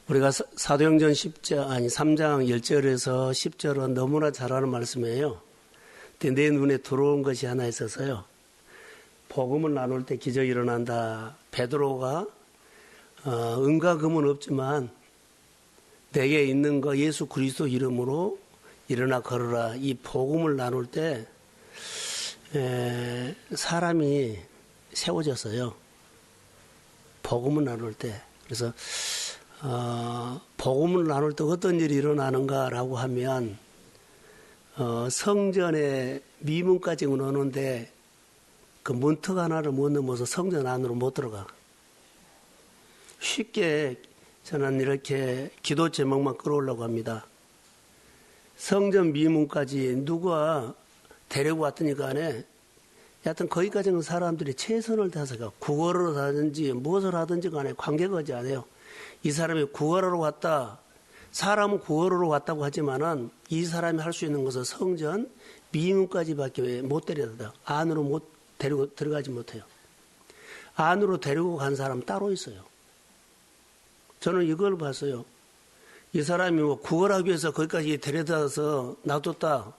우리가 사도행전 3장 1절에서 10절은 너무나 잘 아는 말씀이에요. 근데 내 눈에 들어온 것이 하나 있어서요. 복음을 나눌 때 기적이 일어난다. 베드로가 은과 금은 없지만 내게 있는 거 예수 그리스도 이름으로 일어나 걸어라. 이 복음을 나눌 때 사람이 세워졌어요. 복음을 나눌 때. 그래서 복음을 나눌 때 어떤 일이 일어나는가라고 하면 성전에 미문까지 오는데 그 문턱 하나를 못 넘어서 성전 안으로 못 들어가. 쉽게 저는 이렇게 기도 제목만 끌어오려고 합니다. 성전 미문까지 누가 데리고 왔더니 간에 여하튼 거기까지는 사람들이 최선을 다해서 구걸을 하든지 무엇을 하든지 간에 관계가 하지 않아요. 이 사람이 구걸하러 왔다. 사람은 구걸하러 왔다고 하지만은 이 사람이 할 수 있는 것은 성전 미문까지밖에 못 데려다. 안으로 못 데리고 들어가지 못해요. 안으로 데리고 간 사람 따로 있어요. 저는 이걸 봤어요. 이 사람이 뭐 구걸하기 위해서 거기까지 데려다서 놔뒀다.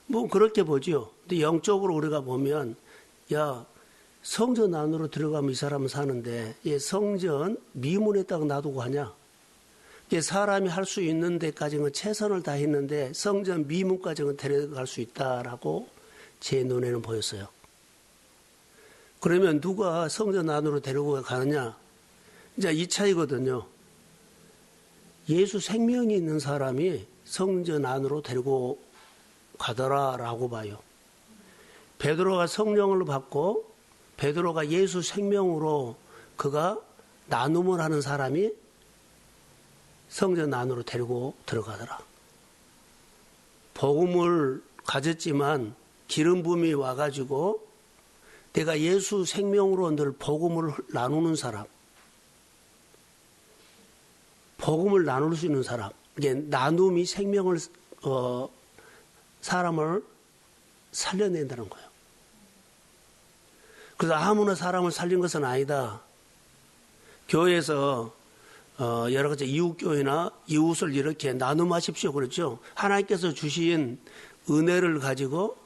뭐 그렇게 보죠. 근데 영적으로 우리가 보면 야 성전 안으로 들어가면 이 사람은 사는데 얘 성전 미문에다가 놔두고 하냐. 이게 사람이 할 수 있는 데까지는 최선을 다했는데 성전 미문까지는 데려갈 수 있다라고 제 눈에는 보였어요. 그러면 누가 성전 안으로 데리고 가느냐. 이제 이 차이거든요. 예수 생명이 있는 사람이 성전 안으로 데리고 가더라라고 봐요. 베드로가 성령을 받고 베드로가 예수 생명으로 그가 나눔을 하는 사람이 성전 안으로 데리고 들어가더라. 복음을 가졌지만 기름 부음이 와가지고 내가 예수 생명으로 늘 복음을 나누는 사람, 복음을 나눌 수 있는 사람, 이게 나눔이 생명을 사람을 살려낸다는 거예요. 그래서 아무나 사람을 살린 것은 아니다. 교회에서 여러 가지 이웃교회나 이웃을 이렇게 나눔하십시오 그랬죠. 하나님께서 주신 은혜를 가지고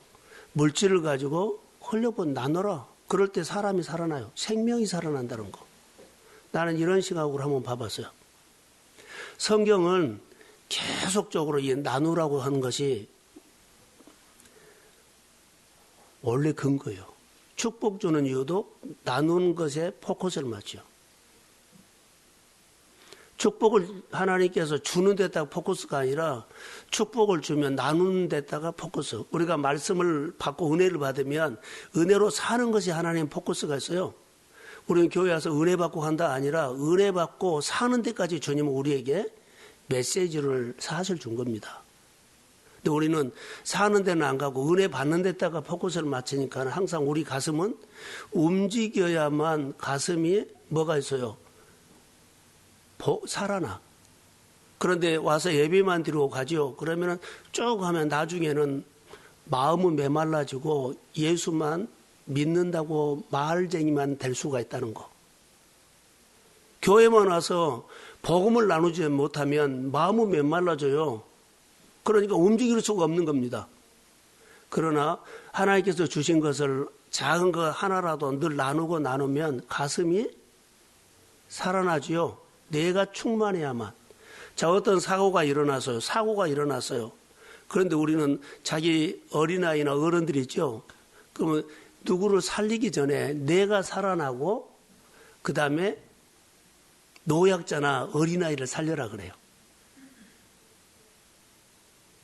물질을 가지고 흘려본 나눠라. 그럴 때 사람이 살아나요. 생명이 살아난다는 거. 나는 이런 시각으로 한번 봐봤어요. 성경은 계속적으로 이 나누라고 하는 것이 원래 근거예요. 축복 주는 이유도 나누는 것에 포커스를 맞죠. 축복을 하나님께서 주는 데다가 포커스가 아니라 축복을 주면 나누는 데다가 포커스. 우리가 말씀을 받고 은혜를 받으면 은혜로 사는 것이 하나님 포커스가 있어요. 우리는 교회 와서 은혜 받고 간다 아니라 은혜 받고 사는 데까지 주님은 우리에게 메시지를 사실 준 겁니다. 근데 우리는 사는 데는 안 가고 은혜 받는 데다가 포커스를 맞추니까 항상 우리 가슴은 움직여야만 가슴이 뭐가 있어요? 살아나. 그런데 와서 예배만 드리고 가죠. 그러면은 쭉 하면 나중에는 마음은 메말라지고 예수만 믿는다고 말쟁이만 될 수가 있다는 거. 교회만 와서 복음을 나누지 못하면 마음은 메말라져요. 그러니까 움직일 수가 없는 겁니다. 그러나 하나님께서 주신 것을 작은 거 하나라도 늘 나누고 나누면 가슴이 살아나지요. 내가 충만해야만. 자, 어떤 사고가 일어났어요. 그런데 우리는 자기 어린아이나 어른들이 있죠. 그러면 누구를 살리기 전에 내가 살아나고 그 다음에 노약자나 어린아이를 살려라 그래요.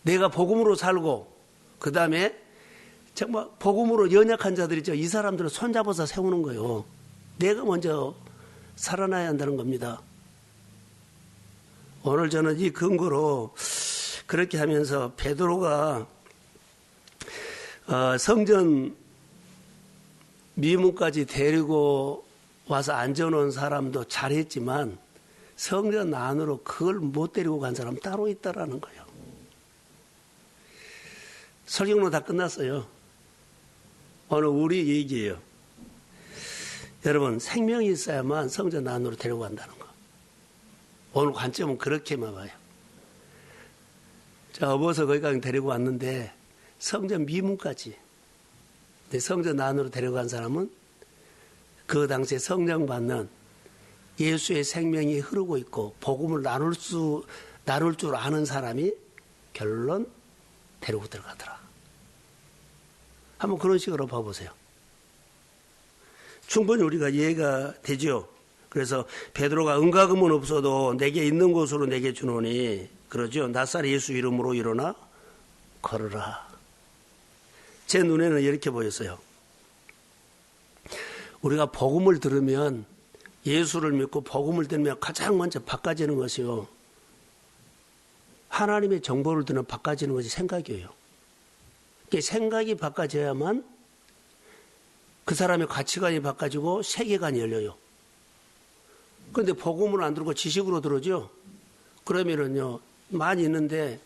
내가 복음으로 살고 그 다음에 정말 복음으로 연약한 자들이죠. 이 사람들을 손잡아서 세우는 거예요. 내가 먼저 살아나야 한다는 겁니다. 오늘 저는 이 근거로 그렇게 하면서 베드로가 성전 미문까지 데리고 와서 앉아놓은 사람도 잘했지만 성전 안으로 그걸 못 데리고 간 사람 따로 있다라는 거예요. 설교는 다 끝났어요. 오늘 우리 얘기예요. 여러분 생명이 있어야만 성전 안으로 데리고 간다는 거. 오늘 관점은 그렇게만 봐요. 자, 업어서 거기까지 데리고 왔는데 성전 미문까지 성전 안으로 데려간 사람은 그 당시에 성령 받는 예수의 생명이 흐르고 있고 복음을 나눌 줄 아는 사람이 결론 데리고 들어가더라. 한번 그런 식으로 봐보세요. 충분히 우리가 이해가 되죠. 그래서 베드로가 은과금은 없어도 내게 있는 곳으로 내게 주노니 그러죠. 나사렛 예수 이름으로 일어나 걸으라. 제 눈에는 이렇게 보였어요. 우리가 복음을 들으면 예수를 믿고 복음을 들으면 가장 먼저 바꿔지는 것이요. 하나님의 정보를 듣는 바꿔지는 것이 생각이에요. 생각이 바꿔져야만 그 사람의 가치관이 바꿔지고 세계관이 열려요. 그런데 복음을 안 들고 지식으로 들어죠. 그러면은요 많이 있는데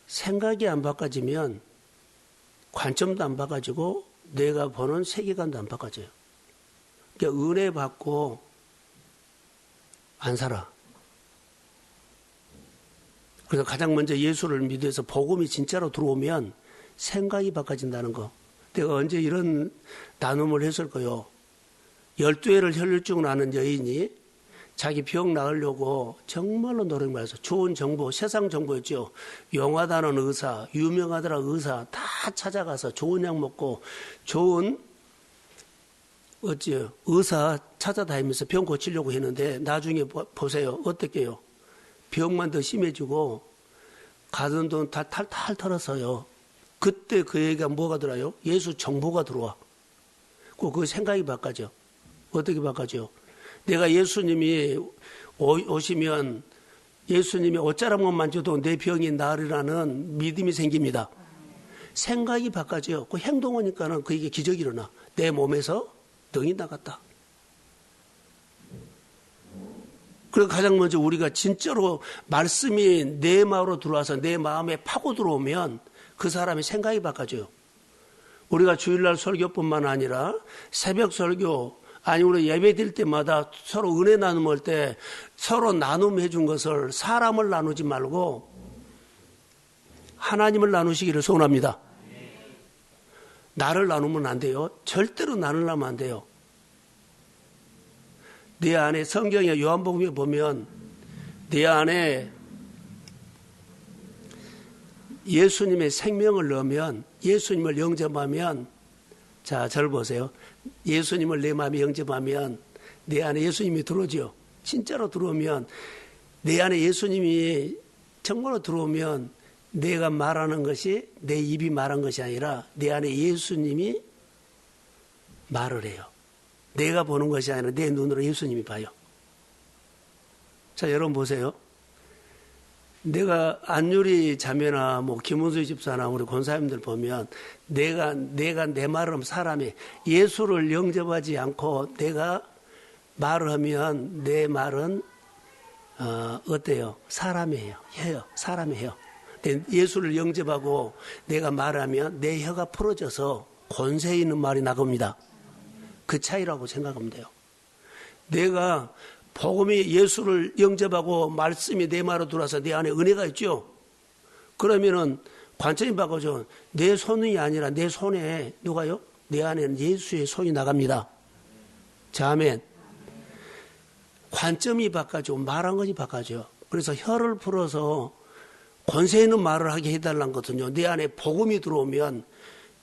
생각이 안 바꿔지면 관점도 안 바꿔지고 내가 보는 세계관도 안 바꿔져요. 그러니까 은혜 받고 안 살아. 그래서 가장 먼저 예수를 믿어서 복음이 진짜로 들어오면 생각이 바꿔진다는 거. 내가 언제 이런 나눔을 했을까요? 12회를 혈류증 나는 여인이 자기 병 나으려고 정말로 노력 많이 해서 좋은 정보, 세상 정보였죠. 용하다는 의사, 유명하다는 의사 다 찾아가서 좋은 약 먹고 좋은 의사 찾아다니면서 병 고치려고 했는데 나중에 보세요. 어떻게요? 병만 더 심해지고 가던 돈 다 탈탈 털었어요. 그때 그에게 뭐가 들어요? 예수 정보가 들어와. 그 생각이 바꿔져. 어떻게 바꿔져? 내가 예수님이 오시면 예수님이 옷자락만 만져도 내 병이 나으리라는 믿음이 생깁니다. 생각이 바꿔져요. 그 행동하니까는 그게 기적이 일어나. 내 몸에서 병이 나갔다. 그래서 가장 먼저 우리가 진짜로 말씀이 내 마음으로 들어와서 내 마음에 파고 들어오면 그 사람의 생각이 바꿔져요. 우리가 주일날 설교뿐만 아니라 새벽 설교 아니 우리 예배 드릴 때마다 서로 은혜 나눔할 때 서로 나눔해 준 것을 사람을 나누지 말고 하나님을 나누시기를 소원합니다. 나를 나누면 안 돼요. 절대로 나누려면 안 돼요. 내 안에 성경에 요한복음에 보면 내 안에 예수님의 생명을 넣으면 예수님을 영접하면 자, 저를 보세요. 예수님을 내 마음에 영접하면 내 안에 예수님이 들어오죠. 진짜로 들어오면 내 안에 예수님이 정말로 들어오면 내가 말하는 것이 내 입이 말한 것이 아니라 내 안에 예수님이 말을 해요. 내가 보는 것이 아니라 내 눈으로 예수님이 봐요. 자, 여러분 보세요. 내가 안유리 자매나 뭐 김은수 집사나 우리 권사님들 보면 내가 내 말을 하면 사람이 예수를 영접하지 않고 내가 말을 하면 내 말은 어때요? 사람이에요. 해요. 사람이 해요. 예수를 영접하고 내가 말하면 내 혀가 풀어져서 권세 있는 말이 나갑니다. 그 차이라고 생각하면 돼요. 내가 복음이 예수를 영접하고 말씀이 내 말로 들어와서 내 안에 은혜가 있죠. 그러면은 관점이 바꿔줘. 내 손이 아니라 내 손에 누가요? 내 안에는 예수의 손이 나갑니다. 자, 아멘. 관점이 바꿔줘. 말한 것이 바꿔줘. 그래서 혀를 풀어서 권세 있는 말을 하게 해달라는 거거든요. 내 안에 복음이 들어오면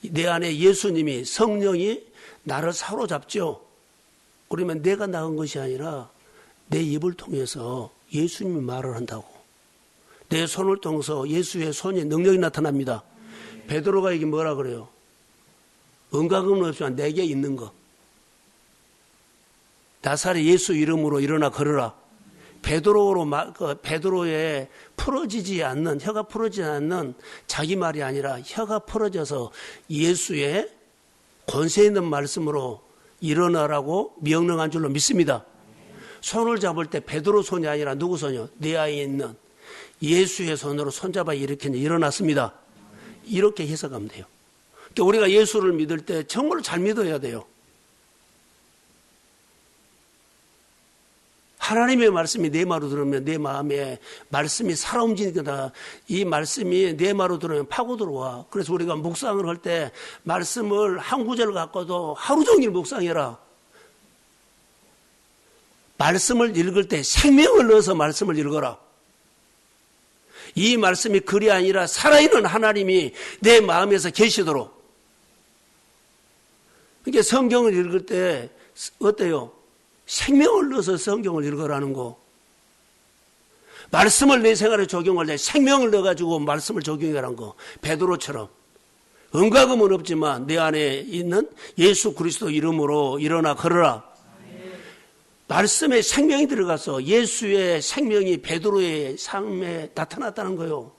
내 안에 예수님이 성령이 나를 사로잡죠. 그러면 내가 나은 것이 아니라 내 입을 통해서 예수님이 말을 한다고. 내 손을 통해서 예수의 손의 능력이 나타납니다. 베드로가 이게 뭐라 그래요? 은과금은 없지만 내게 있는 거. 나사렛 예수 이름으로 일어나 걸으라. 베드로의 풀어지지 않는, 혀가 풀어지지 않는 자기 말이 아니라 혀가 풀어져서 예수의 권세 있는 말씀으로 일어나라고 명령한 줄로 믿습니다. 손을 잡을 때 베드로 손이 아니라 누구 손이요? 내 안에 있는 예수의 손으로 손잡아 이렇게 일어났습니다. 이렇게 해석하면 돼요. 그러니까 우리가 예수를 믿을 때 정말 잘 믿어야 돼요. 하나님의 말씀이 내 말로 들으면 내 마음에 말씀이 살아 움직이니까 이 말씀이 내 말로 들으면 파고 들어와. 그래서 우리가 묵상을 할 때 말씀을 한 구절 갖고도 하루 종일 묵상해라. 말씀을 읽을 때 생명을 넣어서 말씀을 읽어라. 이 말씀이 글이 아니라 살아있는 하나님이 내 마음에서 계시도록. 그러니까 성경을 읽을 때 어때요? 생명을 넣어서 성경을 읽으라는 거. 말씀을 내 생활에 적용할 때 생명을 넣어가지고 말씀을 적용하라는 거. 베드로처럼. 은과금은 없지만 내 안에 있는 예수 그리스도 이름으로 일어나 걸어라. 말씀에 생명이 들어가서 예수의 생명이 베드로의 삶에 나타났다는 거예요.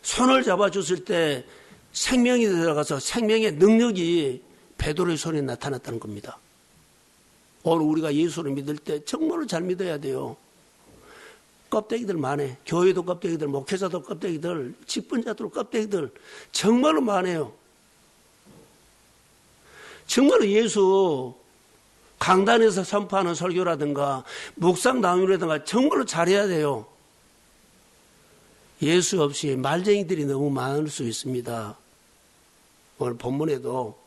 손을 잡아줬을 때 생명이 들어가서 생명의 능력이 베드로의 손에 나타났다는 겁니다. 오늘 우리가 예수를 믿을 때 정말로 잘 믿어야 돼요. 껍데기들 많아요. 교회도 껍데기들, 목회자도 껍데기들, 직분자도 껍데기들 정말로 많아요. 정말로 예수 강단에서 선포하는 설교라든가 묵상 나눔이라든가 정말로 잘해야 돼요. 예수 없이 말쟁이들이 너무 많을 수 있습니다. 오늘 본문에도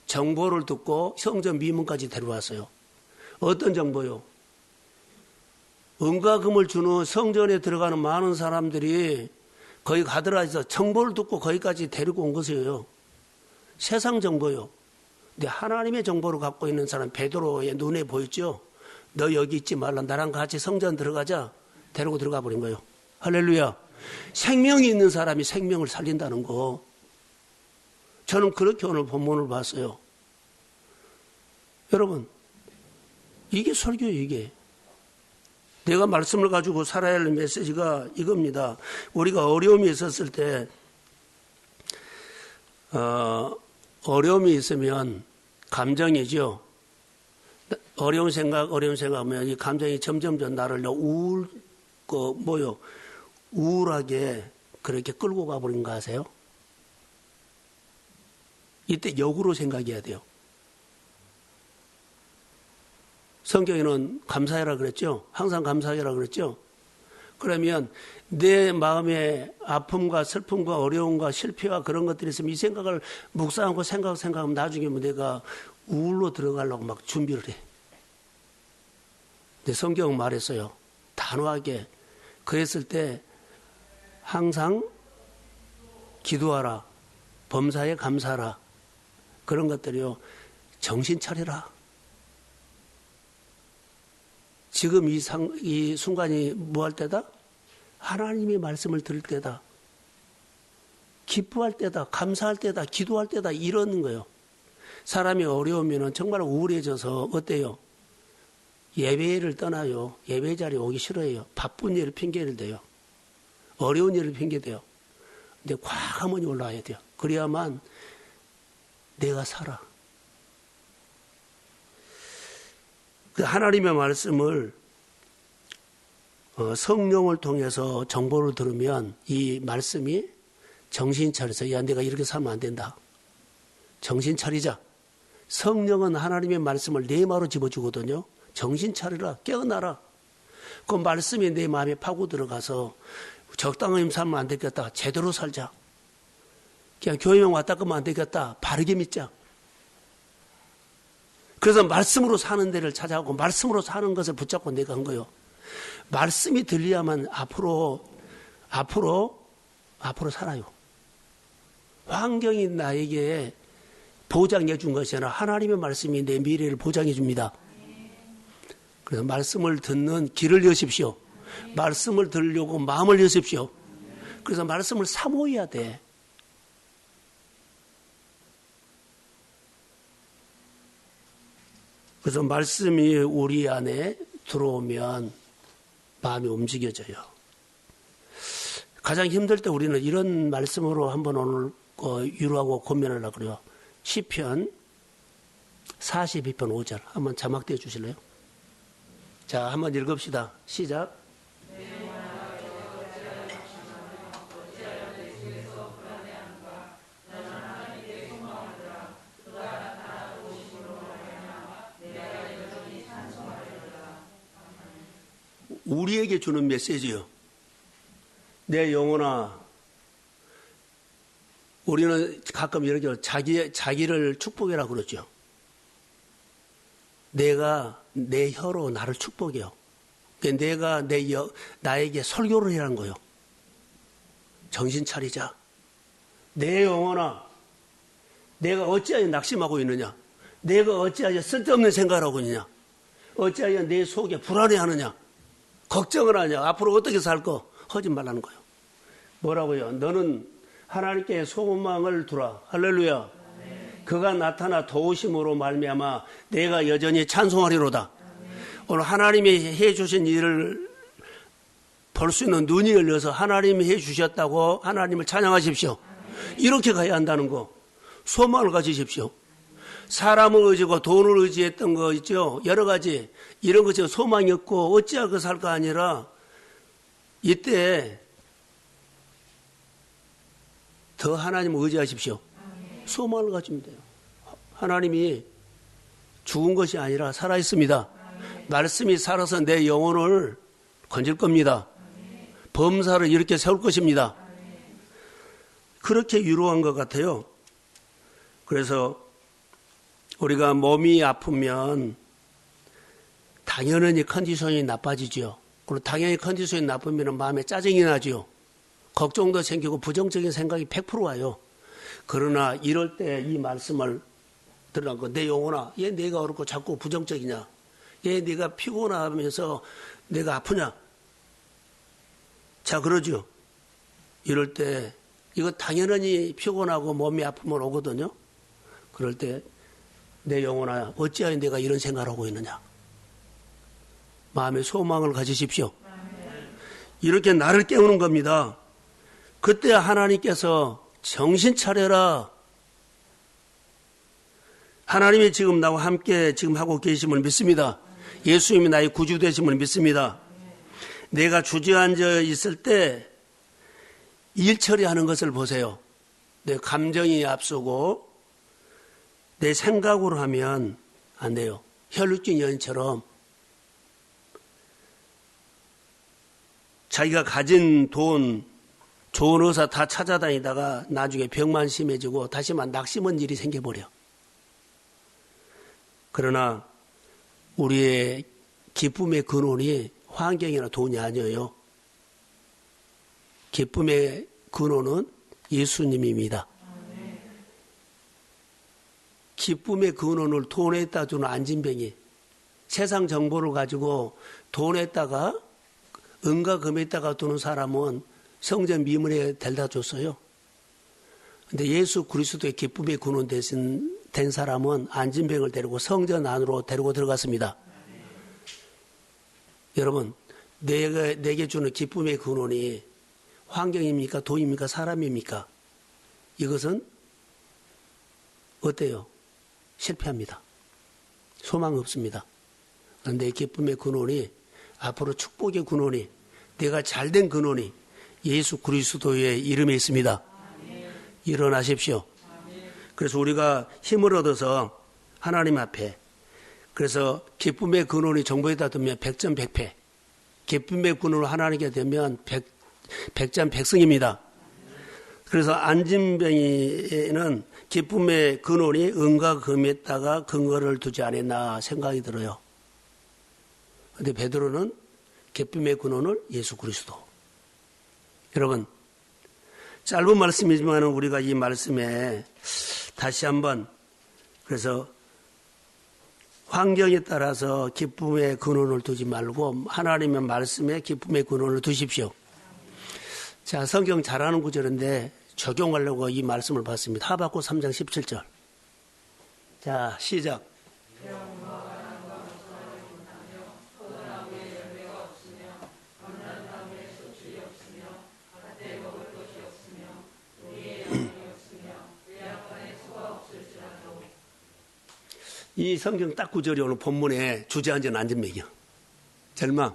정보를 듣고 성전 미문까지 데려왔어요. 어떤 정보요? 은과 금을 주는 성전에 들어가는 많은 사람들이 거기 가더라 해서 정보를 듣고 거기까지 데리고 온 것이에요. 세상 정보요. 근데 하나님의 정보를 갖고 있는 사람 베드로의 눈에 보였죠. 너 여기 있지 말라. 나랑 같이 성전 들어가자. 데리고 들어가 버린 거예요. 할렐루야. 생명이 있는 사람이 생명을 살린다는 거. 저는 그렇게 오늘 본문을 봤어요. 여러분, 이게 설교예요, 이게. 내가 말씀을 가지고 살아야 할 메시지가 이겁니다. 우리가 어려움이 있었을 때, 어려움이 있으면 감정이죠. 어려운 생각하면 이 감정이 점점 나를 우울하게 그렇게 끌고 가버린 거 아세요? 이때 역으로 생각해야 돼요. 성경에는 감사해라 그랬죠? 항상 감사해라 그랬죠? 그러면 내 마음의 아픔과 슬픔과 어려움과 실패와 그런 것들이 있으면 이 생각을 묵상하고 생각하면 나중에 내가 우울로 들어가려고 막 준비를 해. 근데 성경은 말했어요. 단호하게. 그랬을 때 항상 기도하라. 범사에 감사하라. 그런 것들이요. 정신 차려라. 지금 이 순간이 뭐 할 때다? 하나님의 말씀을 들을 때다. 기뻐할 때다. 감사할 때다. 기도할 때다. 이러는 거예요. 사람이 어려우면 정말 우울해져서 어때요? 예배를 떠나요. 예배 자리에 오기 싫어해요. 바쁜 일을 핑계를 대요. 어려운 일을 핑계대요. 근데 과감하게 올라와야 돼요. 그래야만 내가 살아. 그 하나님의 말씀을 성령을 통해서 정보를 들으면 이 말씀이 정신 차려서 야 내가 이렇게 살면 안 된다. 정신 차리자. 성령은 하나님의 말씀을 내 마음으로 집어주거든요. 정신 차리라. 깨어나라. 그 말씀이 내 마음에 파고 들어가서 적당히 살면 안 되겠다. 제대로 살자. 그냥 교회만 왔다 가면 안 되겠다. 바르게 믿자. 그래서 말씀으로 사는 데를 찾아가고 말씀으로 사는 것을 붙잡고 내가 한 거예요. 말씀이 들려야만 앞으로 살아요. 환경이 나에게 보장해 준 것이 아니라 하나님의 말씀이 내 미래를 보장해 줍니다. 그래서 말씀을 듣는 귀를 여십시오. 말씀을 들으려고 마음을 여십시오. 그래서 말씀을 사모해야 돼. 그래서 말씀이 우리 안에 들어오면 마음이 움직여져요. 가장 힘들 때 우리는 이런 말씀으로 한번 오늘 위로하고 고민하려고 그래요. 시편 42편 5절 한번 자막대어 주실래요? 자, 한번 읽읍시다. 시작. 우리에게 주는 메시지요. 내 영혼아, 우리는 가끔 이렇게 자기를 축복해라 그러죠. 내가 내 혀로 나를 축복해요. 내가 나에게 설교를 해라는 거예요. 정신 차리자. 내 영혼아, 내가 어찌하여 낙심하고 있느냐? 내가 어찌하여 쓸데없는 생각을 하고 있느냐? 어찌하여 내 속에 불안해하느냐? 걱정을 하냐? 앞으로 어떻게 살 거? 하지 말라는 거예요. 뭐라고요? 너는 하나님께 소망을 두라. 할렐루야. 그가 나타나 도우심으로 말미암아 내가 여전히 찬송하리로다. 오늘 하나님이 해주신 일을 볼 수 있는 눈이 열려서 하나님이 해주셨다고 하나님을 찬양하십시오. 이렇게 가야 한다는 거. 소망을 가지십시오. 사람을 의지고 돈을 의지했던 거 있죠. 여러 가지 이런 것이 소망이 없고 어찌하고 살까 아니라 이때 더 하나님을 의지하십시오. 소망을 가지면 돼요. 하나님이 죽은 것이 아니라 살아있습니다. 말씀이 살아서 내 영혼을 건질 겁니다. 범사를 이렇게 세울 것입니다. 그렇게 유로한 것 같아요. 그래서 우리가 몸이 아프면 당연히 컨디션이 나빠지죠. 그리고 당연히 컨디션이 나쁘면 마음에 짜증이 나죠. 걱정도 생기고 부정적인 생각이 100% 와요. 그러나 이럴 때 이 말씀을 들으라고 내 영혼아, 얘 내가 어렵고 자꾸 부정적이냐? 얘 내가 피곤하면서 내가 아프냐? 자, 그러죠. 이럴 때 이거 당연히 피곤하고 몸이 아프면 오거든요. 그럴 때 내 영혼아, 어찌하여 내가 이런 생각을 하고 있느냐? 마음의 소망을 가지십시오. 이렇게 나를 깨우는 겁니다. 그때 하나님께서 정신 차려라. 하나님이 지금 나와 함께 지금 하고 계심을 믿습니다. 예수님이 나의 구주 되심을 믿습니다. 내가 주저앉아 있을 때 일 처리하는 것을 보세요. 내 감정이 앞서고 내 생각으로 하면 안 돼요. 혈육적 여인처럼 자기가 가진 돈, 좋은 의사 다 찾아다니다가 나중에 병만 심해지고 다시만 낙심한 일이 생겨버려. 그러나 우리의 기쁨의 근원이 환경이나 돈이 아니에요. 기쁨의 근원은 예수님입니다. 기쁨의 근원을 돈에다 주는 안진뱅이. 세상 정보를 가지고 돈에다가 은과 금에다가 두는 사람은 성전 미문에 데려다 줬어요. 근데 예수 그리스도의 기쁨의 근원 된 사람은 안진뱅을 데리고 성전 안으로 데리고 들어갔습니다. 여러분, 내게 주는 기쁨의 근원이 환경입니까? 돈입니까? 사람입니까? 이것은 어때요? 실패합니다. 소망 없습니다. 내 기쁨의 근원이 앞으로 축복의 근원이 내가 잘된 근원이 예수 그리스도의 이름에 있습니다. 일어나십시오. 그래서 우리가 힘을 얻어서 하나님 앞에 그래서 기쁨의 근원이 정보에다 두면 100점 100패 기쁨의 근원을 하나님께 되면 100점 100승입니다. 그래서 안진뱅이는 기쁨의 근원이 은과 금에다가 근거를 두지 않았나 생각이 들어요. 그런데 베드로는 기쁨의 근원을 예수 그리스도. 여러분, 짧은 말씀이지만 우리가 이 말씀에 다시 한번 그래서 환경에 따라서 기쁨의 근원을 두지 말고 하나님의 말씀에 기쁨의 근원을 두십시오. 자, 성경 잘 아는 구절인데 적용하려고 이 말씀을 봤습니다. 하박국 3장 17절. 자, 시작. 이 성경 딱 구절이 오늘 본문에 주저앉은 안진뱅이요. 절망.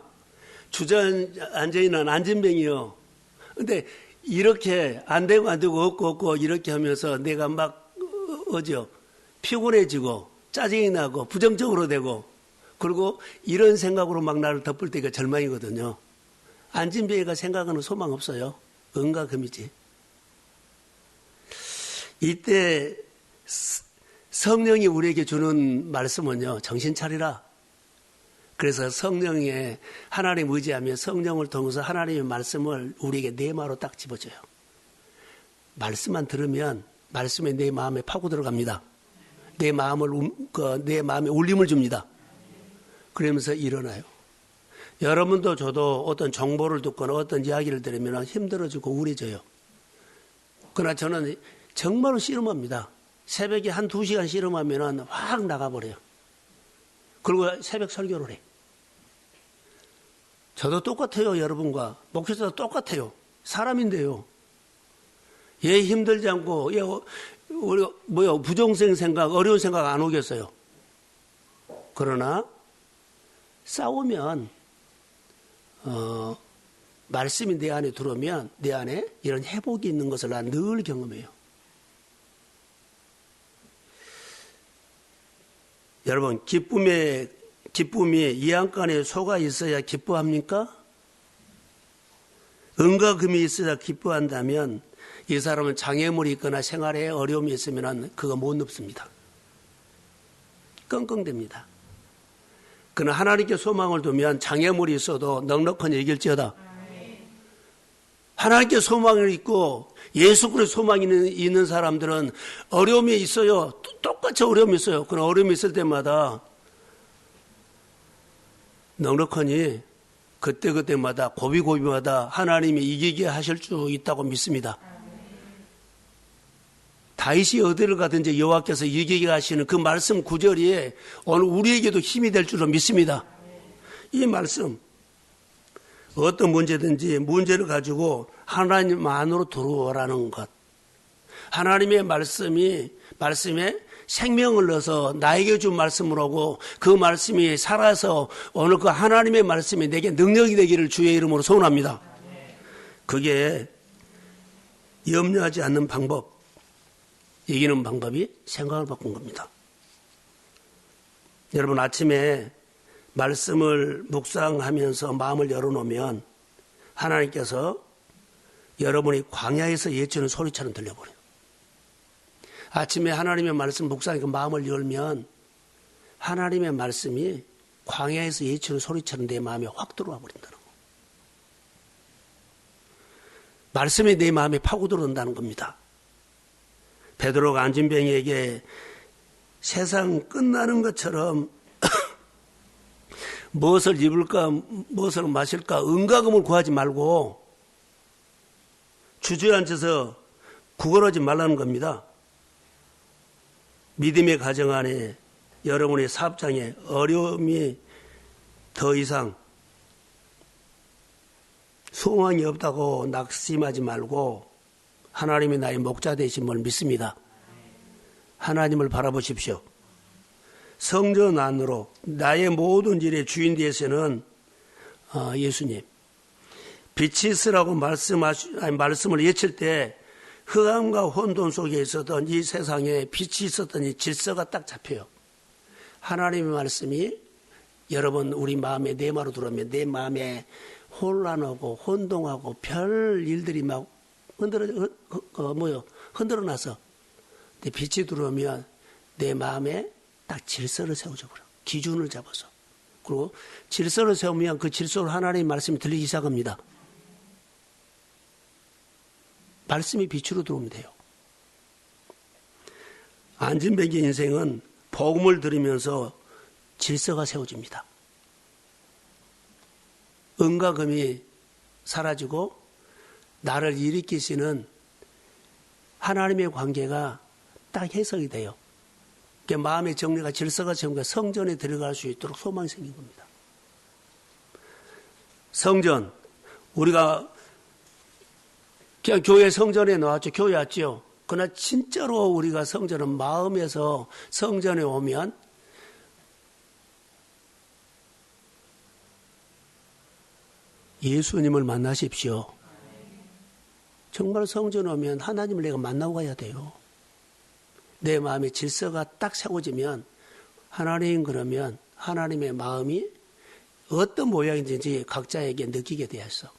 주저앉아있는 안진뱅이요. 근데 이렇게 안 되고 없고 이렇게 하면서 내가 막 피곤해지고 짜증이 나고 부정적으로 되고 그리고 이런 생각으로 막 나를 덮을 때가 절망이거든요. 안진뱅이가 생각하는 소망 없어요. 은과 금이지. 이때 성령이 우리에게 주는 말씀은요, 정신 차리라. 그래서 성령에 하나님 의지하며 성령을 통해서 하나님의 말씀을 우리에게 내 마음으로 딱 집어줘요. 말씀만 들으면 말씀이 내 마음에 파고 들어갑니다. 내 마음에 울림을 줍니다. 그러면서 일어나요. 여러분도 저도 어떤 정보를 듣거나 어떤 이야기를 들으면 힘들어지고 우울해져요. 그러나 저는 정말로 씨름합니다. 새벽에 한 2시간 씨름하면 확 나가버려요. 그리고 새벽 설교를 해. 저도 똑같아요, 여러분과. 목회자도 똑같아요. 사람인데요. 얘 힘들지 않고, 부정생 생각, 어려운 생각 안 오겠어요. 그러나, 싸우면, 말씀이 내 안에 들어오면, 내 안에 이런 회복이 있는 것을 난 늘 경험해요. 여러분, 기쁨이 이 안간에 소가 있어야 기뻐합니까? 은과 금이 있어야 기뻐한다면 이 사람은 장애물이 있거나 생활에 어려움이 있으면 그거 못 넘습니다. 끙끙댑니다. 그러나 하나님께 소망을 두면 장애물이 있어도 넉넉한 이길지어다. 하나님께 소망을 있고 예수 그리스도 소망이 있는 사람들은 어려움이 있어요. 똑같이 어려움이 있어요. 그런 어려움이 있을 때마다 넉넉하니 그때마다 고비고비마다 하나님이 이기게 하실 수 있다고 믿습니다. 다윗이 어디를 가든지 여호와께서 이기게 하시는 그 말씀 구절이 오늘 우리에게도 힘이 될 줄로 믿습니다. 이 말씀 어떤 문제든지 문제를 가지고 하나님 안으로 들어오라는 것. 하나님의 말씀에 생명을 넣어서 나에게 준 말씀으로고 그 말씀이 살아서 오늘 그 하나님의 말씀이 내게 능력이 되기를 주의 이름으로 소원합니다. 그게 염려하지 않는 방법, 이기는 방법이 생각을 바꾼 겁니다. 여러분 아침에 말씀을 묵상하면서 마음을 열어놓으면 하나님께서 여러분이 광야에서 예치는 소리처럼 들려버려요. 아침에 하나님의 말씀 묵상하니까 마음을 열면 하나님의 말씀이 광야에서 예치는 소리처럼 내 마음에 확 들어와 버린다는 거. 말씀이 내 마음에 파고들어온다는 겁니다. 베드로가 안진뱅이에게 세상 끝나는 것처럼 무엇을 입을까 무엇을 마실까 은과 금을 구하지 말고 주저앉아서 구걸하지 말라는 겁니다. 믿음의 가정 안에 여러분의 사업장에 어려움이 더 이상 소망이 없다고 낙심하지 말고 하나님이 나의 목자 되심을 믿습니다. 하나님을 바라보십시오. 성전 안으로 나의 모든 일의 주인 되시는 예수님. 빛이 있으라고 말씀을 외칠 때 흑암과 혼돈 속에 있었던 이 세상에 빛이 있었던 이 질서가 딱 잡혀요. 하나님의 말씀이 여러분 우리 마음에 내 마음으로 들어오면 내 마음에 혼란하고 혼동하고 별 일들이 막 흔들어놔서 빛이 들어오면 내 마음에 딱 질서를 세워줘 버려. 기준을 잡아서. 그리고 질서를 세우면 그 질서로 하나님의 말씀이 들리기 시작합니다. 말씀이 빛으로 들어오면 돼요. 안진뱅이 인생은 복음을 들으면서 질서가 세워집니다. 은과 금이 사라지고 나를 일으키시는 하나님의 관계가 딱 해석이 돼요. 마음의 정리가 질서가 세우니까 성전에 들어갈 수 있도록 소망이 생긴 겁니다. 성전, 우리가 그냥 교회 성전에 나왔죠. 교회 왔죠. 그러나 진짜로 우리가 성전은 마음에서 성전에 오면 예수님을 만나십시오. 정말 성전에 오면 하나님을 내가 만나고 가야 돼요. 내 마음의 질서가 딱 세워지면 하나님 그러면 하나님의 마음이 어떤 모양인지 각자에게 느끼게 되었어.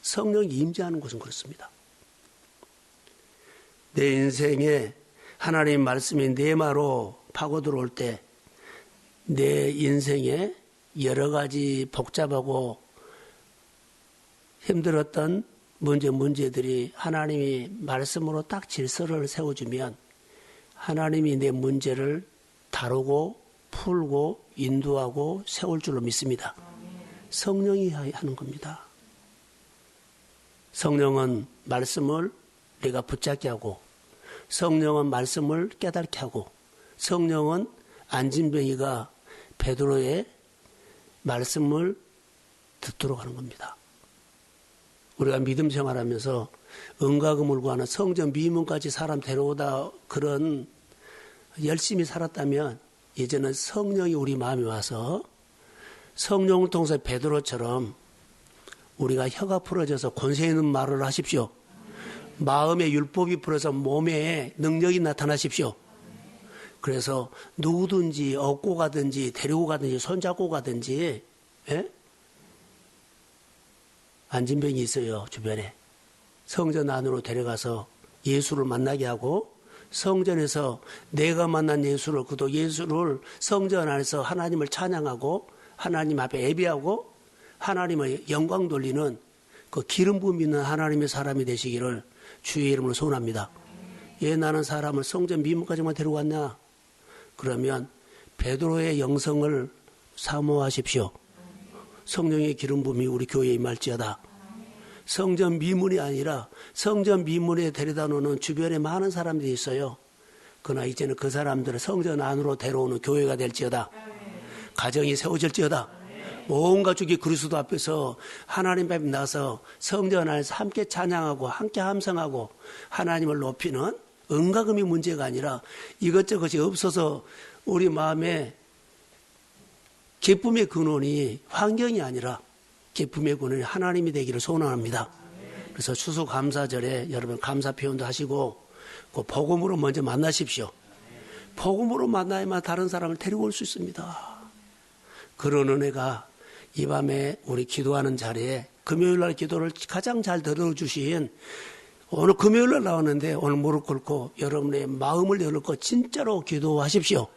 성령이 임재하는 것은 그렇습니다. 내 인생에 하나님의 말씀이 내마로 파고 들어올 때 내 인생에 여러 가지 복잡하고 힘들었던 문제들이 하나님이 말씀으로 딱 질서를 세워주면 하나님이 내 문제를 다루고 풀고 인도하고 세울 줄로 믿습니다. 성령이 하는 겁니다. 성령은 말씀을 내가 붙잡게 하고, 성령은 말씀을 깨닫게 하고, 성령은 안진뱅이가 베드로의 말씀을 듣도록 하는 겁니다. 우리가 믿음 생활하면서 은과 금을 구하는 성전 미문까지 사람 데려오다 그런 열심히 살았다면 이제는 성령이 우리 마음에 와서 성령을 통해서 베드로처럼 우리가 혀가 풀어져서 권세 있는 말을 하십시오. 마음의 율법이 풀어서 몸에 능력이 나타나십시오. 그래서 누구든지 업고 가든지 데리고 가든지 손잡고 가든지, 예? 안진병이 있어요, 주변에. 성전 안으로 데려가서 예수를 만나게 하고, 성전에서 내가 만난 예수를, 그도 예수를 성전 안에서 하나님을 찬양하고 하나님 앞에 예배하고 하나님의 영광 돌리는 그 기름 부음 있는 하나님의 사람이 되시기를 주의 이름으로 소원합니다. 예, 나는 사람을 성전 미문까지만 데려갔냐? 그러면 베드로의 영성을 사모하십시오. 성령의 기름 부음이 우리 교회에 임할지어다. 성전 미문이 아니라 성전 미문에 데려다 놓는 주변에 많은 사람들이 있어요. 그러나 이제는 그 사람들을 성전 안으로 데려오는 교회가 될지어다. 가정이 세워질지어다. 온 가족이 그리스도 앞에서 하나님 앞에 나서 성전 안에서 함께 찬양하고 함께 함성하고 하나님을 높이는 은가금이 문제가 아니라 이것저것이 없어서 우리 마음에 기쁨의 근원이 환경이 아니라 기쁨의 근원이 하나님이 되기를 소원합니다. 그래서 추수감사절에 여러분 감사 표현도 하시고 그 복음으로 먼저 만나십시오. 복음으로 만나야만 다른 사람을 데리고 올 수 있습니다. 그런 은혜가 이 밤에 우리 기도하는 자리에 금요일날 기도를 가장 잘 들어주신 오늘 금요일날 나왔는데 오늘 무릎 꿇고 여러분의 마음을 열고 진짜로 기도하십시오.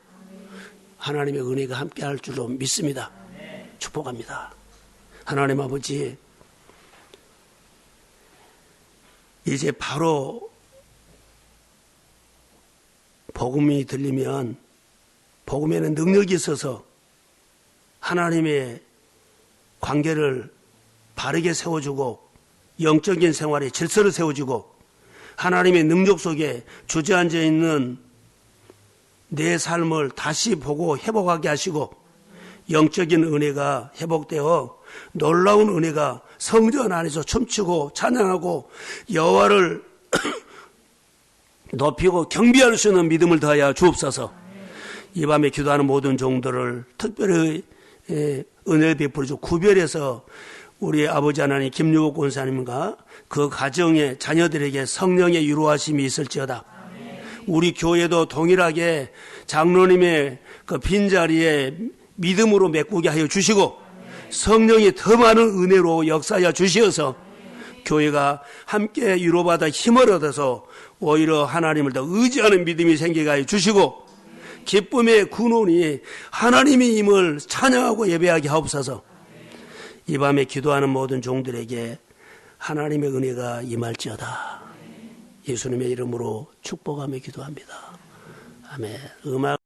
하나님의 은혜가 함께할 줄로 믿습니다. 축복합니다. 하나님 아버지, 이제 바로 복음이 들리면 복음에는 능력이 있어서 하나님의 관계를 바르게 세워주고 영적인 생활에 질서를 세워주고 하나님의 능력 속에 주저앉아 있는 내 삶을 다시 보고 회복하게 하시고 영적인 은혜가 회복되어 놀라운 은혜가 성전 안에서 춤추고 찬양하고 여호와를 높이고 경배할 수 있는 믿음을 더하여 주옵소서. 이 밤에 기도하는 모든 종들을 특별히 은혜를 베풀어 주고 구별해서 우리 아버지 하나님 김유복 권사님과 그 가정의 자녀들에게 성령의 유로하심이 있을지어다. 우리 교회도 동일하게 장로님의 그 빈자리에 믿음으로 메꾸게 하여 주시고 성령이 더 많은 은혜로 역사하여 주시어서 교회가 함께 위로받아 힘을 얻어서 오히려 하나님을 더 의지하는 믿음이 생기게 하여 주시고 기쁨의 근원이 하나님의 힘을 찬양하고 예배하게 하옵소서. 이 밤에 기도하는 모든 종들에게 하나님의 은혜가 임할지어다. 예수님의 이름으로 축복하며 기도합니다. 아멘. 음악